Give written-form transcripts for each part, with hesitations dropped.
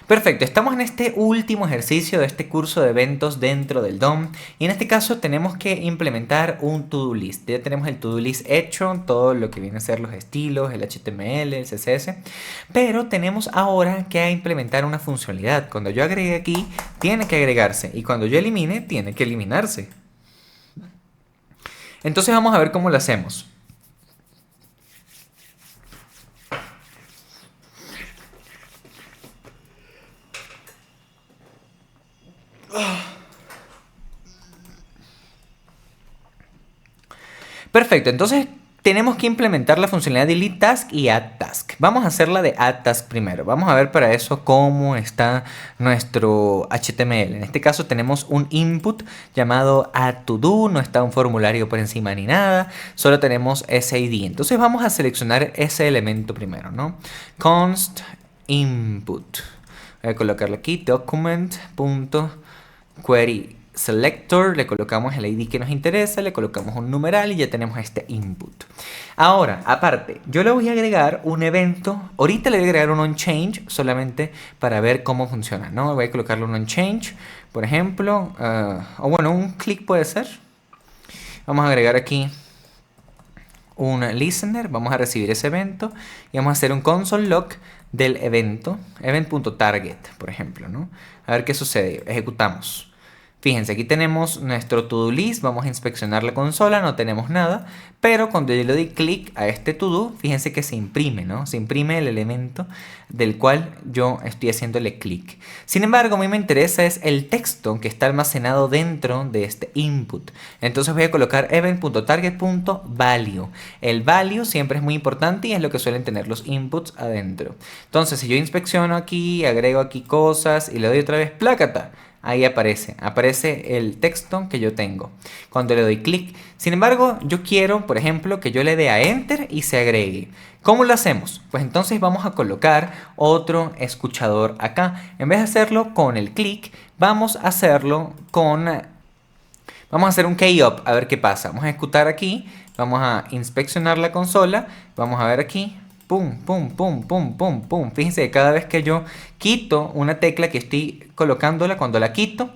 Perfecto, estamos en este último ejercicio de este curso de eventos dentro del DOM y en este caso tenemos que implementar un to-do list. Ya tenemos el to-do list hecho, todo lo que viene a ser los estilos, el HTML, el CSS, pero tenemos ahora que implementar una funcionalidad. Cuando yo agregue aquí, tiene que agregarse y cuando yo elimine, tiene que eliminarse. Entonces vamos a ver cómo lo hacemos. Perfecto, entonces tenemos que implementar la funcionalidad delete task y add task. Vamos a hacer la de add task primero. Vamos a ver para eso cómo está nuestro HTML. En este caso tenemos un input llamado add to do, no está un formulario por encima ni nada, solo tenemos ese ID. Entonces vamos a seleccionar ese elemento primero, ¿no? Const input. Voy a colocarle aquí document.query selector, le colocamos el ID que nos interesa, le colocamos un numeral y ya tenemos este input. Ahora, aparte, yo le voy a agregar un evento, ahorita le voy a agregar un onChange solamente para ver cómo funciona, ¿no? Voy a colocarle un onChange, por ejemplo, o bueno, un click puede ser. Vamos a agregar aquí un listener, vamos a recibir ese evento y vamos a hacer un console log del evento, event.target, por ejemplo, ¿no? A ver qué sucede, ejecutamos. Fíjense, aquí tenemos nuestro to-do list, vamos a inspeccionar la consola, no tenemos nada, pero cuando yo le doy clic a este to-do, fíjense que se imprime, ¿no? Se imprime el elemento del cual yo estoy haciéndole clic. Sin embargo, a mí me interesa es el texto que está almacenado dentro de este input. Entonces voy a colocar event.target.value. El value siempre es muy importante y es lo que suelen tener los inputs adentro. Entonces, si yo inspecciono aquí, agrego aquí cosas y le doy otra vez plácata, ahí aparece el texto que yo tengo cuando le doy clic. Sin embargo, yo quiero, por ejemplo, que yo le dé a Enter y se agregue. ¿Cómo lo hacemos? Pues entonces vamos a colocar otro escuchador acá. En vez de hacerlo con el clic, vamos a hacerlo con... Vamos a hacer un key-up, a ver qué pasa. Vamos a ejecutar aquí, vamos a inspeccionar la consola, vamos a ver aquí. Pum, pum, pum, pum, pum, pum. Fíjense que cada vez que yo quito una tecla que estoy colocándola, cuando la quito,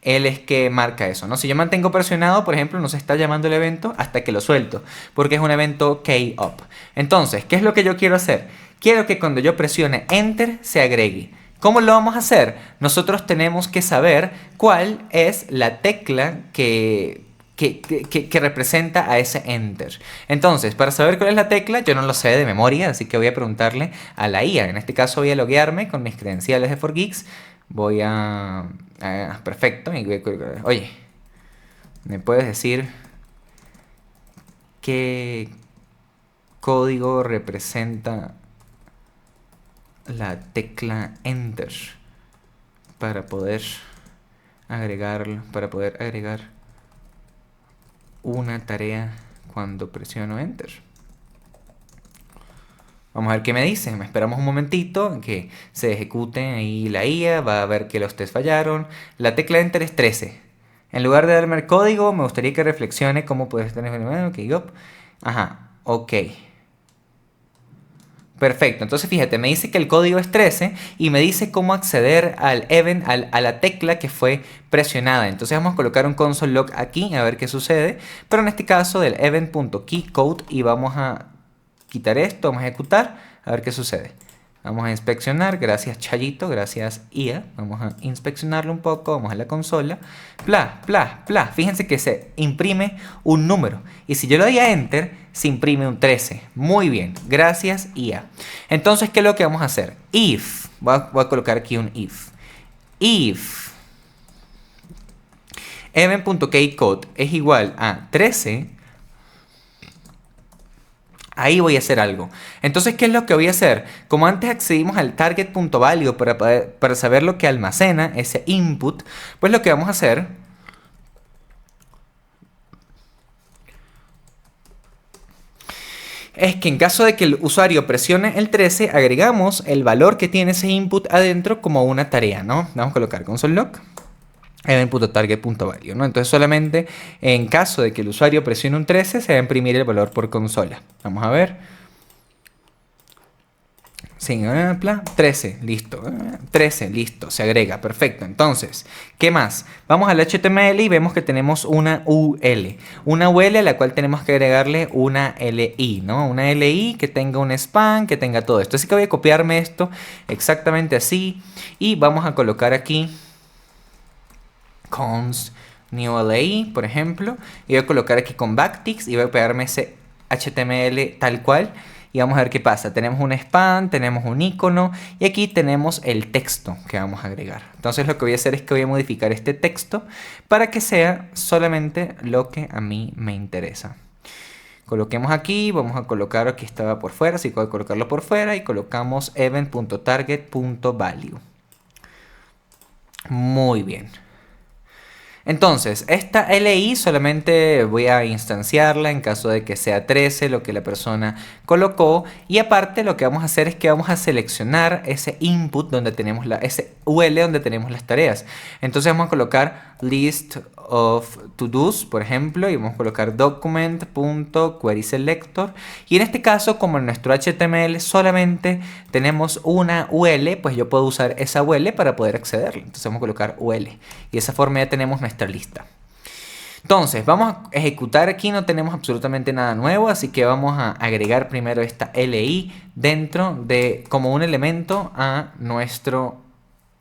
él es que marca eso, ¿no? Si yo mantengo presionado, por ejemplo, no se está llamando el evento hasta que lo suelto, porque es un evento key up. Entonces, ¿qué es lo que yo quiero hacer? Quiero que cuando yo presione Enter se agregue. ¿Cómo lo vamos a hacer? Nosotros tenemos que saber cuál es la tecla que representa a ese Enter. Entonces, para saber cuál es la tecla, yo no lo sé de memoria, así que voy a preguntarle a la IA. En este caso voy a loguearme con mis credenciales de 4Geeks. Voy a... perfecto. Oye, ¿me puedes decir qué código representa la tecla Enter para poder agregar una tarea cuando presiono Enter? Vamos a ver qué me dice. Esperamos un momentito que se ejecute ahí la IA. Va a ver que los test fallaron. La tecla Enter es 13. En lugar de darme el código, me gustaría que reflexione cómo puedes tener... Ajá, ok. Perfecto, entonces fíjate, me dice que el código es 13 y me dice cómo acceder al event, a la tecla que fue presionada. Entonces vamos a colocar un console log aquí a ver qué sucede, pero en este caso del event.keycode y vamos a quitar esto, vamos a ejecutar, a ver qué sucede. Vamos a inspeccionar, gracias Chayito, gracias IA. Vamos a inspeccionarlo un poco, vamos a la consola. Pla, pla, pla. Fíjense que se imprime un número. Y si yo le doy a Enter, se imprime un 13. Muy bien, gracias IA. Entonces, ¿qué es lo que vamos a hacer? If, voy a colocar aquí un if. If event.keycode es igual a 13, ahí voy a hacer algo. Entonces, ¿qué es lo que voy a hacer? Como antes accedimos al target.value para saber lo que almacena ese input, pues lo que vamos a hacer es que en caso de que el usuario presione el 13, agregamos el valor que tiene ese input adentro como una tarea, ¿no? Vamos a colocar console log event.target.value, ¿no? Entonces solamente en caso de que el usuario presione un 13 se va a imprimir el valor por consola. Vamos a ver. Sí, 13, listo. 13, listo, se agrega, perfecto. Entonces, ¿qué más? Vamos al HTML y vemos que tenemos una UL. Una UL a la cual tenemos que agregarle una LI, ¿no? Una LI que tenga un span, que tenga todo esto. Así que voy a copiarme esto exactamente así. Y vamos a colocar aquí const new LI, por ejemplo. Y voy a colocar aquí con backticks y voy a pegarme ese HTML tal cual. Y vamos a ver qué pasa. Tenemos un span, tenemos un icono y aquí tenemos el texto que vamos a agregar. Entonces lo que voy a hacer es que voy a modificar este texto para que sea solamente lo que a mí me interesa. Coloquemos aquí, vamos a colocar aquí estaba por fuera, así que voy a colocarlo por fuera y colocamos event.target.value. Muy bien. Entonces, esta LI solamente voy a instanciarla en caso de que sea 13 lo que la persona colocó. Y aparte lo que vamos a hacer es que vamos a seleccionar ese input donde tenemos ese UL donde tenemos las tareas. Entonces vamos a colocar list of to-dos, por ejemplo, y vamos a colocar document.querySelector. Y en este caso, como en nuestro HTML solamente tenemos una UL, pues yo puedo usar esa UL para poder accederle. Entonces vamos a colocar UL. Y de esa forma ya tenemos nuestra lista. Entonces, vamos a ejecutar aquí, no tenemos absolutamente nada nuevo, así que vamos a agregar primero esta LI dentro de, como un elemento a nuestro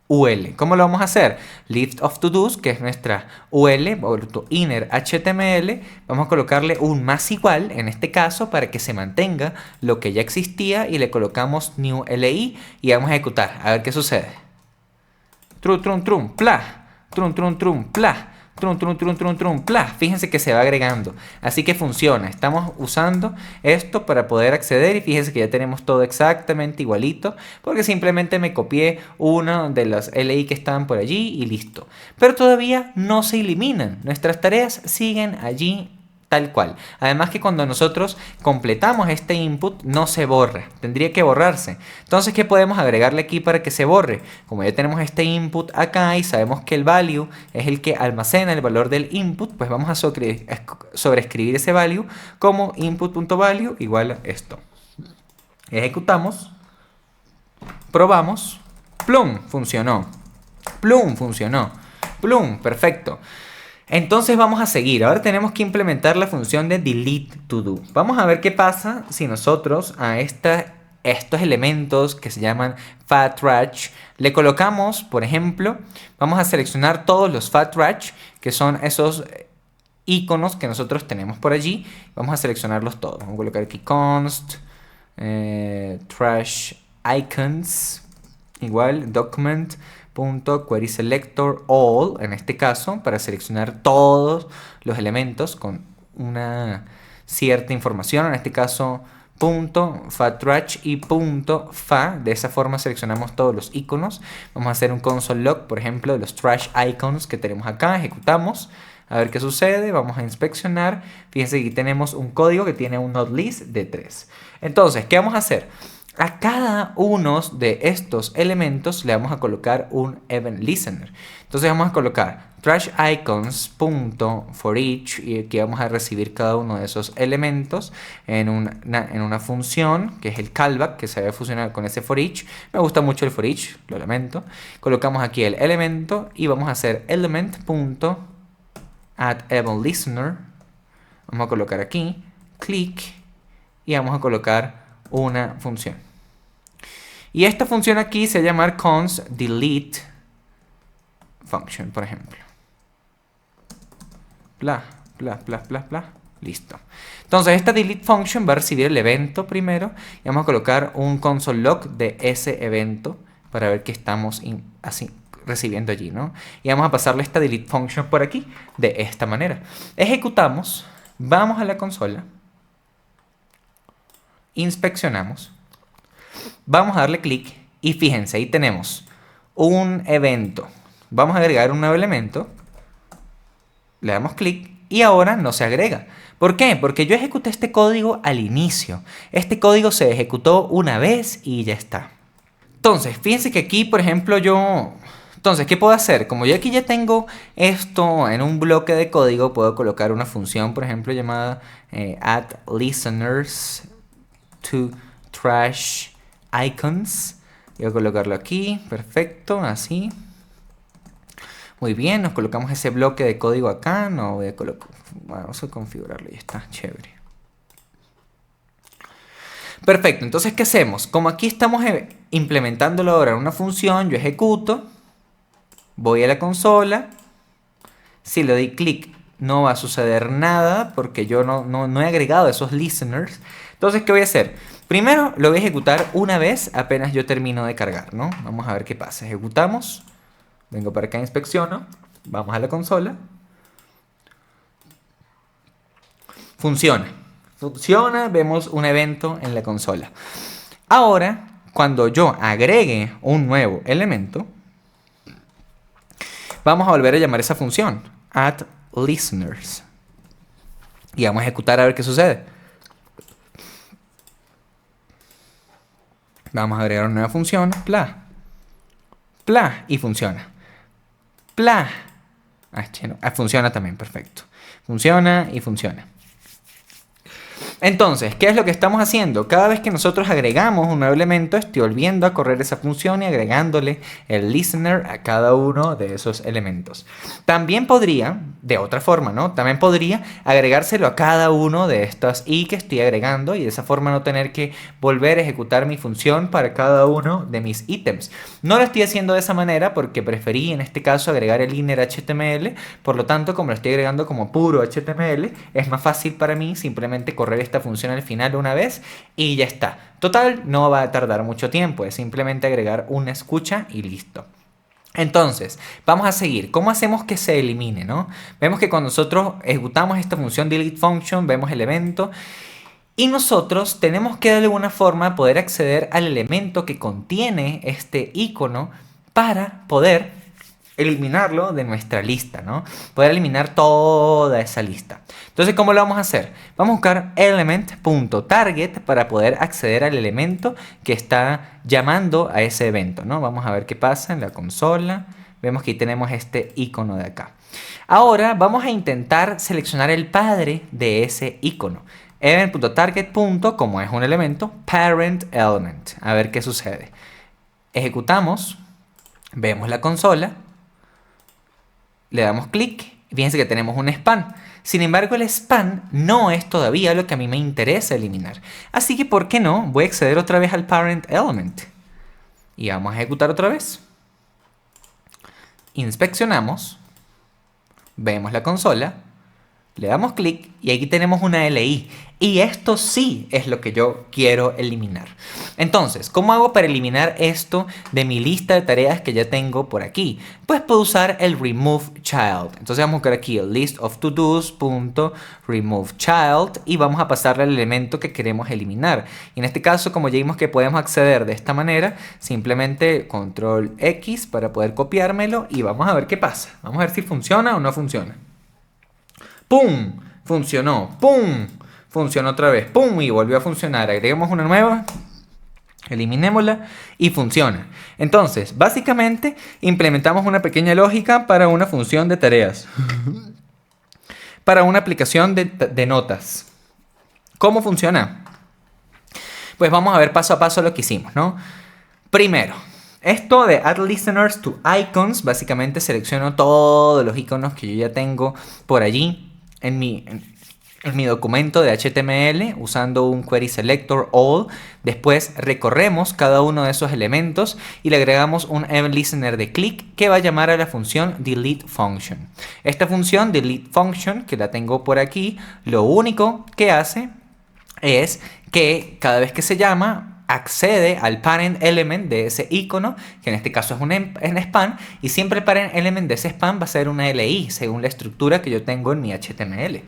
UL. ¿Cómo lo vamos a hacer? List of to-dos, que es nuestra UL, o tu inner HTML, vamos a colocarle un más igual, en este caso, para que se mantenga lo que ya existía, y le colocamos new LI, y vamos a ejecutar, a ver qué sucede. Trum, trum, trum, pla, trum, trum, trum, pla. Trum, trum, trum, trum, trum, pla. Fíjense que se va agregando. Así que funciona. Estamos usando esto para poder acceder y fíjense que ya tenemos todo exactamente igualito porque simplemente me copié uno de las LI que estaban por allí y listo. Pero todavía no se eliminan. Nuestras tareas siguen allí tal cual. Además que cuando nosotros completamos este input no se borra, tendría que borrarse. Entonces, ¿qué podemos agregarle aquí para que se borre? Como ya tenemos este input acá y sabemos que el value es el que almacena el valor del input, pues vamos a sobreescribir ese value como input.value igual a esto. Ejecutamos, probamos, plum, funcionó. Plum, funcionó. Plum, perfecto. Entonces vamos a seguir. Ahora tenemos que implementar la función de delete to do. Vamos a ver qué pasa si nosotros a estos elementos que se llaman FATRACH le colocamos, por ejemplo, vamos a seleccionar todos los FATRACH, que son esos iconos que nosotros tenemos por allí. Vamos a seleccionarlos todos. Vamos a colocar aquí const trash icons igual document .querySelector all, en este caso, para seleccionar todos los elementos con una cierta información, en este caso .fatrash y .fa, de esa forma seleccionamos todos los iconos. Vamos a hacer un console log, por ejemplo, de los trash icons que tenemos acá, ejecutamos, a ver qué sucede, vamos a inspeccionar, fíjense que aquí tenemos un código que tiene un notlist de 3. Entonces, ¿qué vamos a hacer? A cada uno de estos elementos le vamos a colocar un event listener. Entonces vamos a colocar trash icons.forEach y aquí vamos a recibir cada uno de esos elementos en una función que es el callback que se va a fusionar con ese forEach. Me gusta mucho el forEach, lo lamento. Colocamos aquí el elemento y vamos a hacer element.addEventListener. Vamos a colocar aquí click y vamos a colocar una función. Y esta función aquí se va a llamar const delete function, por ejemplo. Bla, bla, bla, bla, bla. Listo. Entonces esta delete function va a recibir el evento primero y vamos a colocar un console log de ese evento para ver qué estamos así recibiendo allí, ¿no? Y vamos a pasarle esta delete function por aquí de esta manera. Ejecutamos, vamos a la consola, inspeccionamos, vamos a darle clic y fíjense, ahí tenemos un evento. Vamos a agregar un nuevo elemento, le damos clic y ahora no se agrega. ¿Por qué? Porque yo ejecuté este código al inicio. Este código se ejecutó una vez y ya está. Entonces, fíjense que aquí, por ejemplo, Entonces, ¿qué puedo hacer? Como yo aquí ya tengo esto en un bloque de código, puedo colocar una función, por ejemplo, llamada add listeners to trash icons. Voy a colocarlo aquí, perfecto, así. Muy bien, nos colocamos ese bloque de código acá. No voy a colocar, vamos a configurarlo y está chévere. Perfecto, entonces ¿qué hacemos? Como aquí estamos implementándolo ahora en una función, yo ejecuto, voy a la consola, si le doy clic no va a suceder nada porque yo no he agregado esos listeners. Entonces, ¿qué voy a hacer? Primero lo voy a ejecutar una vez apenas yo termino de cargar, ¿no? Vamos a ver qué pasa. Ejecutamos, vengo para acá, inspecciono, vamos a la consola. Funciona, vemos un evento en la consola. Ahora, cuando yo agregue un nuevo elemento, vamos a volver a llamar esa función, add listeners. Y vamos a ejecutar a ver qué sucede. Vamos a agregar una nueva función, pla, y funciona. Pla, funciona también, perfecto. Funciona y funciona. Entonces, ¿qué es lo que estamos haciendo? Cada vez que nosotros agregamos un nuevo elemento, estoy volviendo a correr esa función y agregándole el listener a cada uno de esos elementos. También podría, de otra forma, ¿no? También podría agregárselo a cada uno de estas i que estoy agregando y de esa forma no tener que volver a ejecutar mi función para cada uno de mis ítems. No lo estoy haciendo de esa manera porque preferí en este caso agregar el inner HTML, por lo tanto, como lo estoy agregando como puro HTML, es más fácil para mí simplemente correr esta función al final una vez y ya está. Total, no va a tardar mucho tiempo, es simplemente agregar una escucha y listo. Entonces, vamos a seguir. ¿Cómo hacemos que se elimine, no? Vemos que cuando nosotros ejecutamos esta función delete function, vemos el evento y nosotros tenemos que de alguna forma poder acceder al elemento que contiene este icono para poder eliminarlo de nuestra lista, ¿no? Poder eliminar toda esa lista. Entonces, ¿cómo lo vamos a hacer? Vamos a buscar element.target para poder acceder al elemento que está llamando a ese evento, ¿no? Vamos a ver qué pasa en la consola. Vemos que tenemos este icono de acá. Ahora vamos a intentar seleccionar el padre de ese icono. Element.target. Como es un elemento, parent element. A ver qué sucede. Ejecutamos. Vemos la consola. Le damos clic, fíjense que tenemos un span. Sin embargo, el span no es todavía lo que a mí me interesa eliminar. Así que, ¿por qué no? Voy a acceder otra vez al parent element. Y vamos a ejecutar otra vez. Inspeccionamos. Vemos la consola. Le damos clic y aquí tenemos una LI. Y esto sí es lo que yo quiero eliminar. Entonces, ¿cómo hago para eliminar esto de mi lista de tareas que ya tengo por aquí? Pues puedo usar el remove child. Entonces vamos a buscar aquí el list of to-dos.remove child y vamos a pasarle al elemento que queremos eliminar. Y en este caso, como ya vimos que podemos acceder de esta manera, simplemente control X para poder copiármelo y vamos a ver qué pasa. Vamos a ver si funciona o no funciona. ¡Pum! Funcionó. ¡Pum! Funcionó otra vez. ¡Pum! Y volvió a funcionar. Agregamos una nueva. Eliminémosla y funciona. Entonces, básicamente, implementamos una pequeña lógica para una función de tareas. Para una aplicación de notas. ¿Cómo funciona? Pues vamos a ver paso a paso lo que hicimos, ¿no? Primero, esto de add listeners to icons, básicamente selecciono todos los iconos que yo ya tengo por allí en mi documento de HTML usando un query selector all. Después recorremos cada uno de esos elementos y le agregamos un event listener de click que va a llamar a la función delete function. Esta función delete function, que la tengo por aquí, lo único que hace es que cada vez que se llama accede al parent element de ese icono, que en este caso es un span, y siempre el parent element de ese span va a ser una LI, según la estructura que yo tengo en mi HTML.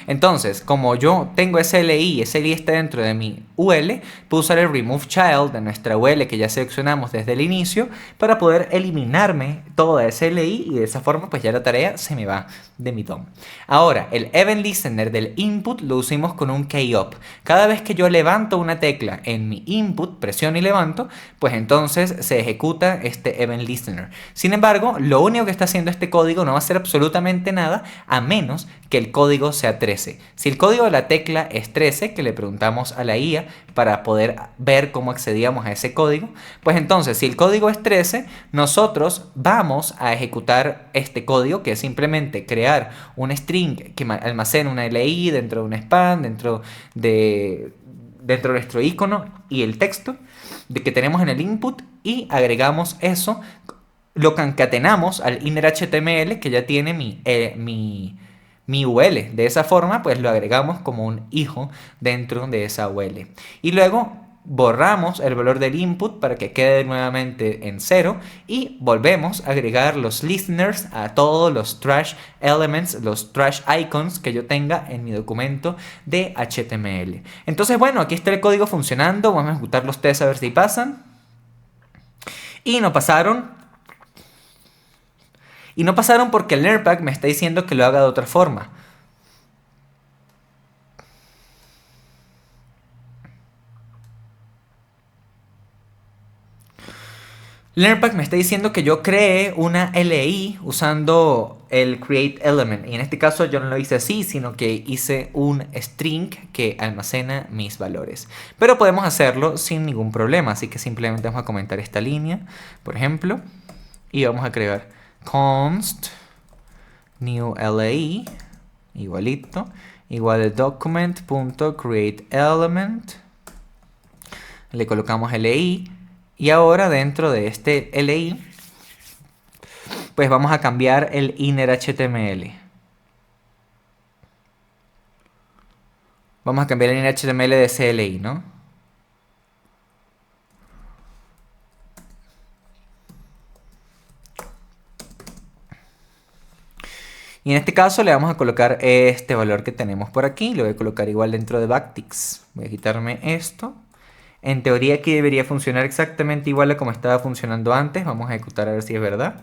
Entonces, como yo tengo ese LI y ese LI está dentro de mi UL, puedo usar el remove child de nuestra UL que ya seleccionamos desde el inicio para poder eliminarme toda esa LI y de esa forma pues ya la tarea se me va de mi DOM. Ahora, el event listener del input lo usamos con un keyop. Cada vez que yo levanto una tecla en mi input, input, presiono y levanto, pues entonces se ejecuta este event listener. Sin embargo, lo único que está haciendo este código no va a hacer absolutamente nada a menos que el código sea 13. Si el código de la tecla es 13, que le preguntamos a la IA para poder ver cómo accedíamos a ese código, pues entonces si el código es 13, nosotros vamos a ejecutar este código, que es simplemente crear un string que almacena una LI dentro de un span, dentro de nuestro icono y el texto de que tenemos en el input, y agregamos eso, lo concatenamos al inner HTML que ya tiene mi UL. De esa forma, pues lo agregamos como un hijo dentro de esa UL. Y luego borramos el valor del input para que quede nuevamente en 0 y volvemos a agregar los listeners a todos los trash elements, los trash icons que yo tenga en mi documento de HTML. Entonces, bueno, aquí está el código funcionando. Vamos a ejecutar los tests a ver si pasan. Y no pasaron. Y no pasaron porque el Learnpack me está diciendo que lo haga de otra forma. Learnpack me está diciendo que yo cree una LI usando el create element. Y en este caso yo no lo hice así, sino que hice un string que almacena mis valores. Pero podemos hacerlo sin ningún problema. Así que simplemente vamos a comentar esta línea, por ejemplo. Y vamos a crear const new LI igualito igual a document.createElement. Le colocamos LI. Y ahora dentro de este LI, pues vamos a cambiar el inner HTML. Vamos a cambiar el inner HTML de ese LI, ¿no? Y en este caso le vamos a colocar este valor que tenemos por aquí. Lo voy a colocar igual dentro de backticks. Voy a quitarme esto. En teoría aquí debería funcionar exactamente igual a como estaba funcionando antes. Vamos a ejecutar a ver si es verdad.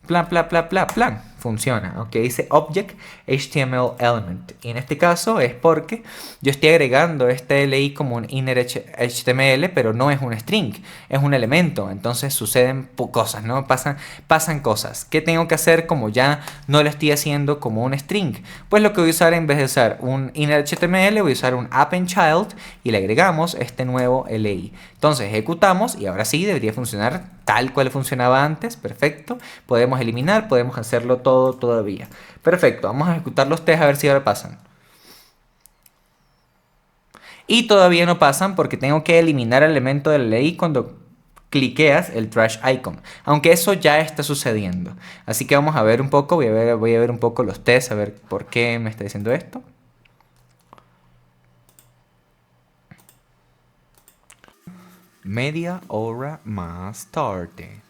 Plan, plan, plan, plan, plan. Funciona. Ok, dice Object HTML Element. Y en este caso es porque yo estoy agregando este LI como un inner HTML, pero no es un string, es un elemento. Entonces suceden cosas, ¿no? Pasan cosas. ¿Qué tengo que hacer como ya no lo estoy haciendo como un string? Pues lo que voy a usar, en vez de usar un inner HTML, voy a usar un append-child y le agregamos este nuevo LI. Entonces ejecutamos y ahora sí debería funcionar tal cual funcionaba antes. Perfecto. Podemos eliminar, podemos hacerlo todo todavía. Perfecto, vamos a ejecutar los test a ver si ahora pasan. Y todavía no pasan porque tengo que eliminar el elemento de la ley cuando cliqueas el trash icon. Aunque eso ya está sucediendo. Así que vamos a ver un poco, voy a ver un poco los tests, a ver por qué me está diciendo esto. Media hora más tarde.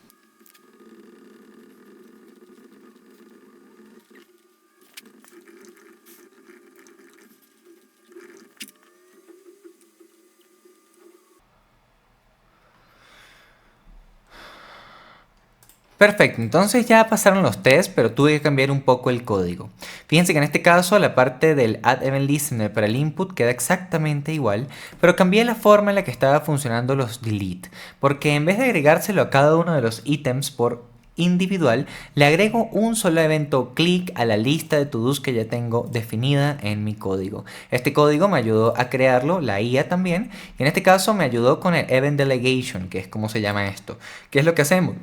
Perfecto, entonces ya pasaron los tests, pero tuve que cambiar un poco el código. Fíjense que en este caso la parte del add event listener para el input queda exactamente igual, pero cambié la forma en la que estaba funcionando los delete, porque en vez de agregárselo a cada uno de los ítems por individual, le agrego un solo evento click a la lista de to-dos que ya tengo definida en mi código. Este código me ayudó a crearlo, la IA también, y en este caso me ayudó con el event delegation, que es como se llama esto. ¿Qué es lo que hacemos?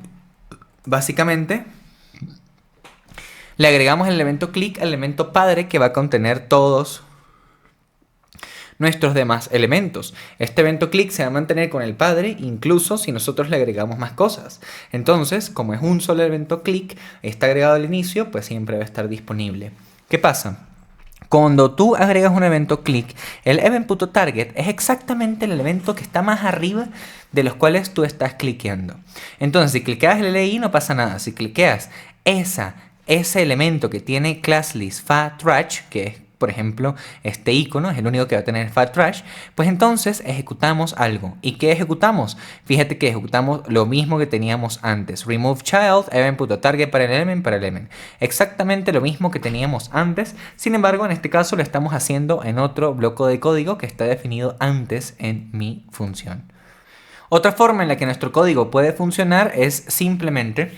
Básicamente, le agregamos el elemento click al elemento padre que va a contener todos nuestros demás elementos. Este evento click se va a mantener con el padre incluso si nosotros le agregamos más cosas. Entonces, como es un solo evento click, está agregado al inicio, pues siempre va a estar disponible. ¿Qué pasa? Cuando tú agregas un evento click, el event.target es exactamente el elemento que está más arriba de los cuales tú estás cliqueando. Entonces, si cliqueas el LI no pasa nada. Si cliqueas ese elemento que tiene ClassList FATRash, que es, por ejemplo, este icono, es el único que va a tener FATRash, pues entonces ejecutamos algo. ¿Y qué ejecutamos? Fíjate que ejecutamos lo mismo que teníamos antes. Remove child, event.target para el element. Exactamente lo mismo que teníamos antes. Sin embargo, en este caso lo estamos haciendo en otro bloque de código que está definido antes en mi función. Otra forma en la que nuestro código puede funcionar es simplemente...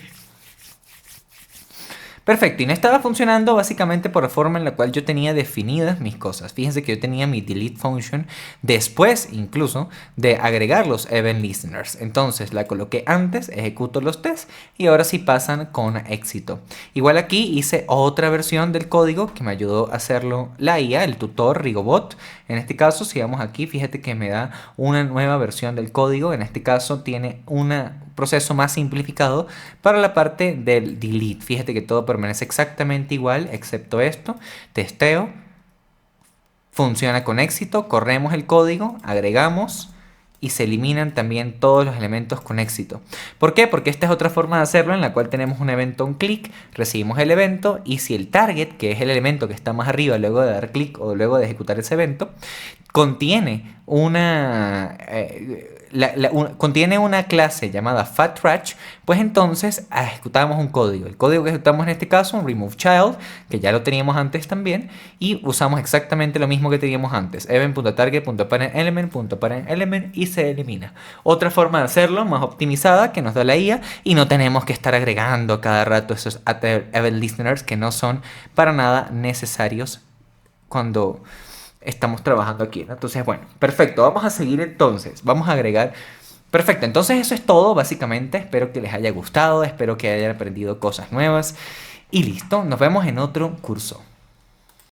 Perfecto, y no estaba funcionando básicamente por la forma en la cual yo tenía definidas mis cosas. Fíjense que yo tenía mi delete function después incluso de agregar los event listeners. Entonces la coloqué antes, ejecuto los tests y ahora sí pasan con éxito. Igual aquí hice otra versión del código que me ayudó a hacerlo la IA, el tutor Rigobot. En este caso, si vamos aquí, fíjate que me da una nueva versión del código. En este caso tiene un proceso más simplificado para la parte del delete. Fíjate que todo permanece exactamente igual, excepto esto. Testeo, funciona con éxito, corremos el código, agregamos y se eliminan también todos los elementos con éxito. ¿Por qué? Porque esta es otra forma de hacerlo en la cual tenemos un evento, un clic, recibimos el evento y si el target, que es el elemento que está más arriba luego de dar clic o luego de ejecutar ese evento, contiene contiene una clase llamada FATTRASH, pues entonces ejecutamos un código. El código que ejecutamos en este caso, un removeChild, que ya lo teníamos antes también, y usamos exactamente lo mismo que teníamos antes, event.target.parentElement y se elimina. Otra forma de hacerlo, más optimizada, que nos da la IA, y no tenemos que estar agregando cada rato esos event listeners que no son para nada necesarios cuando estamos trabajando aquí, ¿no? Entonces, bueno, perfecto, vamos a seguir entonces, vamos a agregar. Perfecto, entonces eso es todo básicamente, espero que les haya gustado, espero que hayan aprendido cosas nuevas y listo, nos vemos en otro curso.